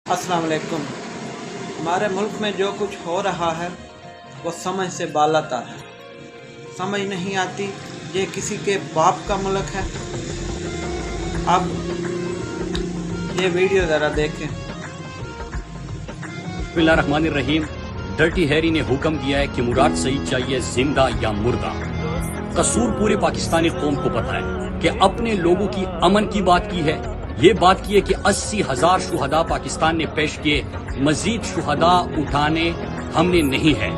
अस्सलाम वालेकुम। हमारे मुल्क में जो कुछ हो रहा है वो समझ से बालातर है। समझ नहीं आती ये किसी के बाप का मुल्क है। अब ये वीडियो ज़रा देखें। बिस्मिल्लाहिर्रहमानिर्रहीम। डर्टी हैरी ने हुक्म दिया है कि मुराद सईद चाहिए जिंदा या मुर्दा। कसूर पूरे पाकिस्तानी कौम को पता है कि अपने लोगों की अमन की बात की है। ये बात की है कि 80,000 शुहदा पाकिस्तान ने पेश किए, मजीद शुहदा उठाने हमने नहीं है।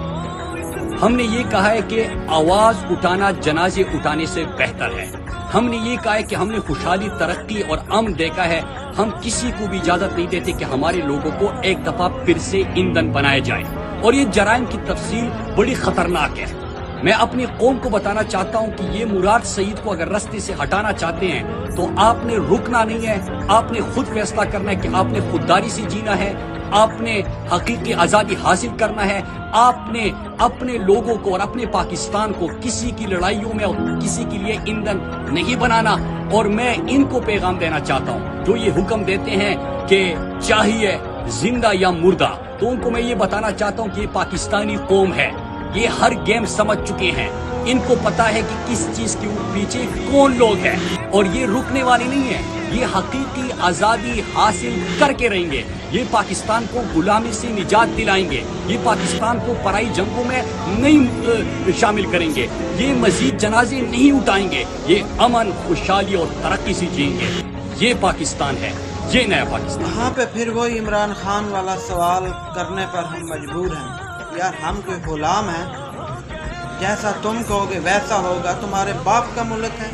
हमने ये कहा है कि आवाज उठाना जनाजे उठाने से बेहतर है। हमने ये कहा है कि हमने खुशहाली, तरक्की और अमन देखा है। हम किसी को भी इजाजत नहीं देते कि हमारे लोगों को एक दफा फिर से ईंधन बनाया जाए। और ये जराइम की तफसील बड़ी खतरनाक है। मैं अपनी कौम को बताना चाहता हूं कि ये मुराद सईद को अगर रास्ते से हटाना चाहते हैं तो आपने रुकना नहीं है। आपने खुद फैसला करना है कि आपने खुददारी से जीना है। आपने हकीकी आजादी हासिल करना है। आपने अपने लोगों को और अपने पाकिस्तान को किसी की लड़ाइयों में और किसी के लिए ईंधन नहीं बनाना। और मैं इनको पैगाम देना चाहता हूं जो ये हुक्म देते हैं कि चाहिए जिंदा या मुर्दा, तो उनको मैं ये बताना चाहता हूं कि ये पाकिस्तानी कौम है। ये हर गेम समझ चुके हैं। इनको पता है कि किस चीज के पीछे कौन लोग हैं और ये रुकने वाले नहीं है। ये हकीकी आजादी हासिल करके रहेंगे। ये पाकिस्तान को गुलामी से निजात दिलाएंगे। ये पाकिस्तान को पराई जंगों में नहीं शामिल करेंगे। ये मजीद जनाजे नहीं उठाएंगे। ये अमन, खुशहाली और तरक्की से जिएंगे। ये पाकिस्तान है, ये नया पाकिस्तान। यहाँ पे फिर वो इमरान खान वाला सवाल करने पर हम मजबूर हैं। यार हम कोई गुलाम हैं? जैसा तुम कहोगे वैसा होगा। तुम्हारे बाप का मुल्क है।